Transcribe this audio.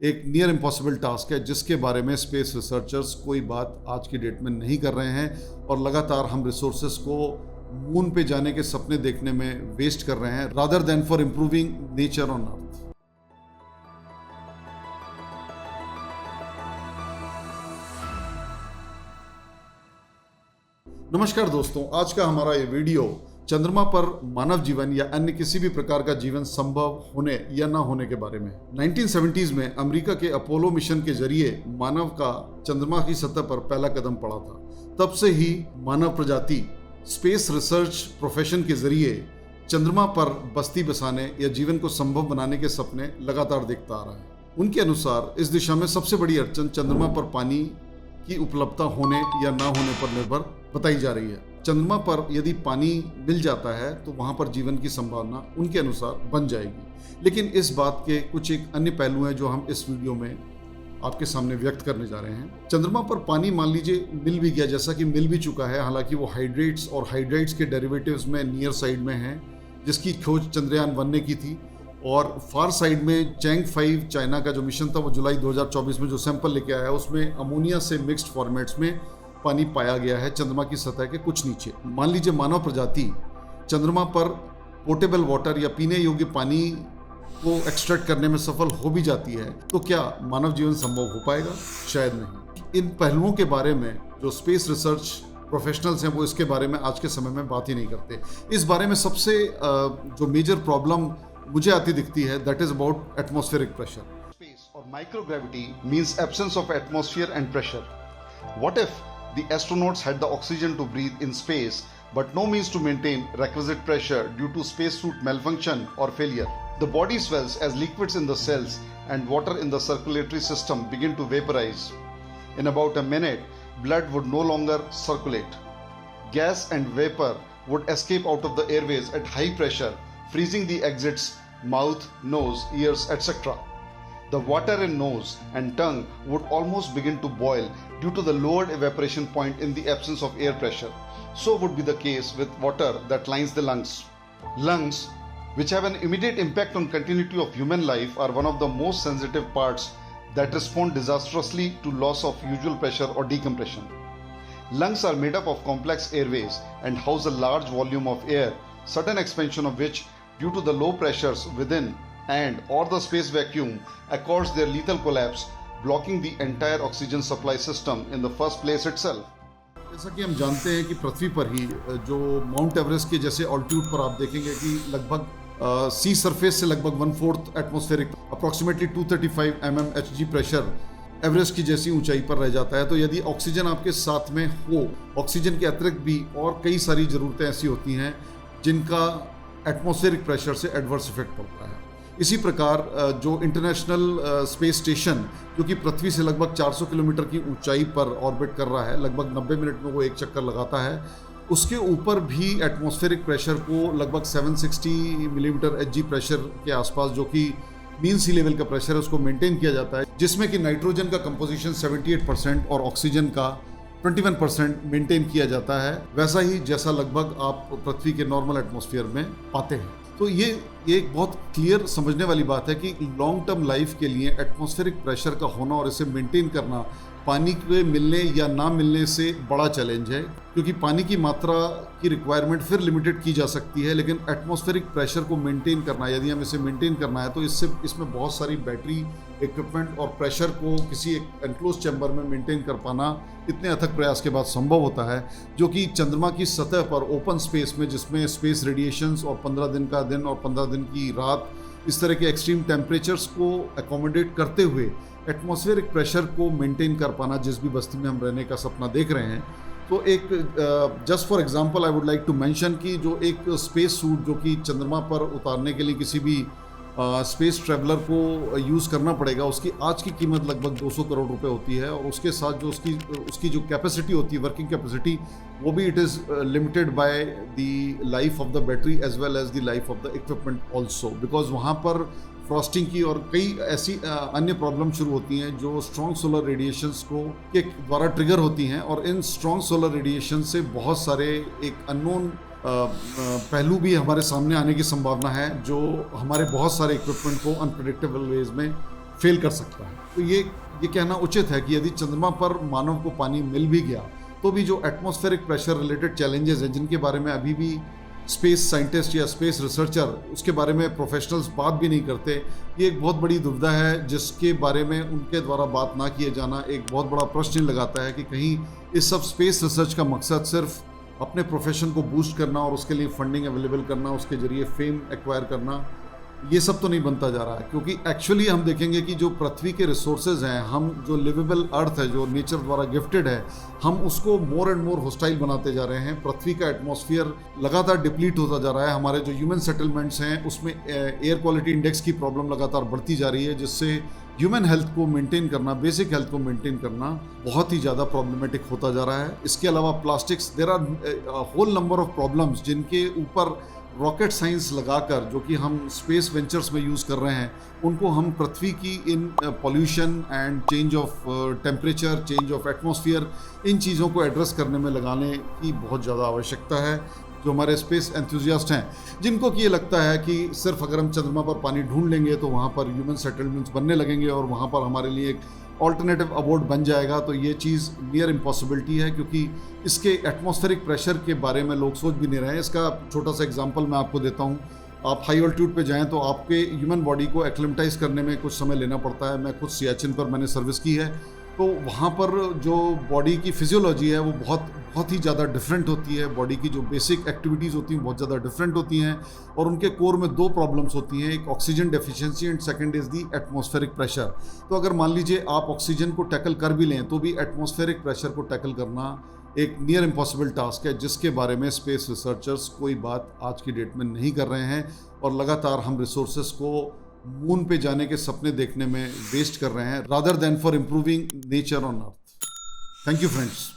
एक near impossible task है जिसके बारे में स्पेस रिसर्चर्स कोई बात आज की डेट में नहीं कर रहे हैं और लगातार हम रिसोर्सेस को मून पे जाने के सपने देखने में वेस्ट कर रहे हैं rather than for improving nature on earth. नमस्कार दोस्तों, आज का हमारा ये वीडियो चंद्रमा पर मानव जीवन या अन्य किसी भी प्रकार का जीवन संभव होने या ना होने के बारे में। 1970s में अमेरिका के अपोलो मिशन के जरिए मानव का चंद्रमा की सतह पर पहला कदम पड़ा था। तब से ही मानव प्रजाति स्पेस रिसर्च प्रोफेशन के जरिए चंद्रमा पर बस्ती बसाने या जीवन को संभव बनाने के सपने लगातार देखता आ रहा है। उनके अनुसार इस दिशा में सबसे बड़ी अड़चन चंद्रमा पर पानी की उपलब्धता होने या ना होने पर निर्भर बताई जा रही है। चंद्रमा पर यदि पानी मिल जाता है तो वहां पर जीवन की संभावना उनके अनुसार बन जाएगी। लेकिन इस बात के कुछ एक अन्य पहलू हैं जो हम इस वीडियो में आपके सामने व्यक्त करने जा रहे हैं। चंद्रमा पर पानी मान लीजिए मिल भी गया, जैसा कि मिल भी चुका है, हालांकि वो हाइड्रेट्स और हाइड्राइड्स के डेरिवेटिव्स में नियर साइड में है, जिसकी खोज चंद्रयान 1 ने की थी। और फार साइड में चैंग 5 चाइना का जो मिशन था वो जुलाई 2024 में जो सैंपल लेके आया उसमें अमोनिया से मिक्स्ड फॉर्मेट्स में पानी पाया गया है चंद्रमा की सतह के कुछ नीचे। मान लीजिए मानव प्रजाति चंद्रमा पर पोर्टेबल वाटर या पीने योग्य पानी को एक्सट्रैक्ट करने में सफल हो भी जाती है तो क्या मानव जीवन संभव हो पाएगा? शायद नहीं। इन पहलुओं के बारे में जो स्पेस रिसर्च प्रोफेशनल्स हैं वो इसके बारे में आज के समय में बात ही नहीं करते। इस बारे में सबसे जो मेजर प्रॉब्लम मुझे आती दिखती है that is about atmospheric pressure. Space और microgravity means absence of atmosphere and pressure. What if the astronauts had the oxygen to breathe in space but no means to maintain requisite pressure due to spacesuit malfunction or failure? The body swells as liquids in the cells and water in the circulatory system begin to vaporize. In about a minute, blood would no longer circulate. Gas and vapor would escape out of the airways at high pressure, freezing the exits, mouth, nose, ears, etc. The water in nose and tongue would almost begin to boil due to the lowered evaporation point in the absence of air pressure. So would be the case with water that lines the lungs. Lungs, which have an immediate impact on continuity of human life, are one of the most sensitive parts that respond disastrously to loss of usual pressure or decompression. Lungs are made up of complex airways and house a large volume of air, sudden expansion of which, due to the low pressures within and or the space vacuum, accords their lethal collapse, blocking the entire oxygen supply system in the first place itself. जैसा कि हम जानते हैं कि पृथ्वी पर ही जो mount Everest के जैसे ऑल्टीट्यूड पर आप देखेंगे कि लगभग सी सरफेस से लगभग 1/4 atmospheric approximately 235 mm Hg pressure Everest की जैसी ऊंचाई पर रह जाता है। तो यदि ऑक्सीजन आपके साथ में हो, ऑक्सीजन के अतिरिक्त भी और कई सारी ज़रूरतें ऐसी होती हैं जिनका एटमॉस्फेरिक प्रेशर से एडवर्स इफेक्ट पड़ता है। इसी प्रकार जो इंटरनेशनल स्पेस स्टेशन जो कि पृथ्वी से लगभग 400 किलोमीटर की ऊंचाई पर ऑर्बिट कर रहा है, लगभग 90 मिनट में वो एक चक्कर लगाता है, उसके ऊपर भी एटमॉस्फेरिक प्रेशर को लगभग 760 मिलीमीटर Hg प्रेशर के आसपास, जो कि मीन सी लेवल का प्रेशर है, उसको मेंटेन किया जाता है, जिसमें कि नाइट्रोजन का कंपोजिशन 78% और ऑक्सीजन का 21% मेंटेन किया जाता है, वैसा ही जैसा लगभग आप पृथ्वी के नॉर्मल एटमॉस्फेयर में पाते हैं। तो ये एक बहुत क्लियर समझने वाली बात है कि लॉन्ग टर्म लाइफ के लिए एटमॉस्फेरिक प्रेशर का होना और इसे मेंटेन करना पानी के मिलने या ना मिलने से बड़ा चैलेंज है, क्योंकि पानी की मात्रा की रिक्वायरमेंट फिर लिमिटेड की जा सकती है, लेकिन एटमॉस्फेरिक प्रेशर को मेंटेन करना, यदि हम इसे मेंटेन करना है तो इसमें बहुत सारी बैटरी इक्विपमेंट और प्रेशर को किसी एक एनक्लोज चैम्बर में मेंटेन कर पाना इतने अथक प्रयास के बाद संभव होता है, जो कि चंद्रमा की सतह पर ओपन स्पेस में, जिसमें स्पेस रेडिएशंस और 15 दिन का दिन और 15 दिन की रात, इस तरह के एक्सट्रीम टेम्परेचर्स को एकोमोडेट करते हुए एटमॉस्फेरिक प्रेशर को मेंटेन कर पाना, जिस भी बस्ती में हम रहने का सपना देख रहे हैं। तो एक just for example I would like to mention कि जो एक स्पेस सूट जो कि चंद्रमा पर उतारने के लिए किसी भी स्पेस ट्रैवलर को यूज़ करना पड़ेगा, उसकी आज की कीमत लगभग 200 करोड़ रुपए होती है, और उसके साथ जो उसकी जो कैपेसिटी होती है, वर्किंग कैपेसिटी, वो भी it is limited by the life of the battery as well as the life of the equipment also, because वहाँ पर फ्रॉस्टिंग की और कई ऐसी अन्य प्रॉब्लम शुरू होती हैं जो स्ट्रॉन्ग सोलर रेडिएशंस को के द्वारा ट्रिगर होती हैं, और इन स्ट्रॉन्ग सोलर रेडिएशन से बहुत सारे एक अननोन पहलू भी हमारे सामने आने की संभावना है, जो हमारे बहुत सारे इक्विपमेंट को अनप्रेडिक्टेबल वेज में फेल कर सकता है। तो ये कहना उचित है कि यदि चंद्रमा पर मानव को पानी मिल भी गया तो भी जो एटमॉस्फेरिक प्रेशर रिलेटेड चैलेंजेस हैं, जिनके बारे में अभी भी स्पेस साइंटिस्ट या स्पेस रिसर्चर उसके बारे में प्रोफेशनल्स बात भी नहीं करते, ये एक बहुत बड़ी दुविधा है जिसके बारे में उनके द्वारा बात ना किए जाना एक बहुत बड़ा प्रश्न लगाता है कि कहीं इस सब स्पेस रिसर्च का मकसद सिर्फ अपने प्रोफेशन को बूस्ट करना और उसके लिए फंडिंग अवेलेबल करना, उसके जरिए फेम एक्वायर करना, ये सब तो नहीं बनता जा रहा है। क्योंकि एक्चुअली हम देखेंगे कि जो पृथ्वी के रिसोर्सेज हैं, हम जो लिवेबल अर्थ है, जो नेचर द्वारा गिफ्टेड है, हम उसको मोर एंड मोर हॉस्टाइल बनाते जा रहे हैं। पृथ्वी का एटमॉस्फेयर लगातार डिप्लीट होता जा रहा है। हमारे जो ह्यूमन सेटलमेंट्स हैं उसमें एयर क्वालिटी इंडेक्स की प्रॉब्लम लगातार बढ़ती जा रही है, जिससे ह्यूमन हेल्थ को मेंटेन करना, बेसिक हेल्थ को मेंटेन करना बहुत ही ज़्यादा प्रॉब्लमेटिक होता जा रहा है। इसके अलावा plastics, there are whole number of problems जिनके ऊपर रॉकेट साइंस लगाकर, जो कि हम स्पेस वेंचर्स में यूज़ कर रहे हैं, उनको हम पृथ्वी की इन pollution and change of temperature, change of atmosphere, इन चीज़ों को एड्रेस करने में लगाने की बहुत ज़्यादा आवश्यकता है। जो हमारे स्पेस एंथुजियास्ट हैं, जिनको कि ये लगता है कि सिर्फ अगर हम चंद्रमा पर पानी ढूंढ लेंगे तो वहाँ पर ह्यूमन सेटलमेंट्स बनने लगेंगे और वहाँ पर हमारे लिए एक ऑल्टरनेटिव अबोर्ड बन जाएगा, तो ये चीज़ नियर इम्पॉसिबिलिटी है, क्योंकि इसके एटमॉस्फेरिक प्रेशर के बारे में लोग सोच भी नहीं रहे हैं। इसका छोटा सा एग्जांपल मैं आपको देता हूँ। आप हाई ऑल्टीट्यूड पे जाएं तो आपके ह्यूमन बॉडी को एक्लिमेटाइज करने में कुछ समय लेना पड़ता है। मैं खुद सियाचिन पर मैंने सर्विस की है, तो वहाँ पर जो बॉडी की फिजियोलॉजी है वो बहुत ही ज़्यादा डिफरेंट होती है। बॉडी की जो बेसिक एक्टिविटीज़ होती हैं बहुत ज़्यादा डिफरेंट होती हैं और उनके कोर में दो प्रॉब्लम्स होती हैं, एक oxygen deficiency and second is the atmospheric pressure. तो अगर मान लीजिए आप ऑक्सीजन को टैकल कर भी लें तो भी एटमॉस्फेरिक प्रेशर को टैकल करना एक नियर इम्पॉसिबल टास्क है, जिसके बारे में स्पेस रिसर्चर्स कोई बात आज की डेट में नहीं कर रहे हैं और लगातार हम रिसोर्सेस को मून पे जाने के सपने देखने में वेस्ट कर रहे हैं, rather than for improving nature on earth. Thank you friends.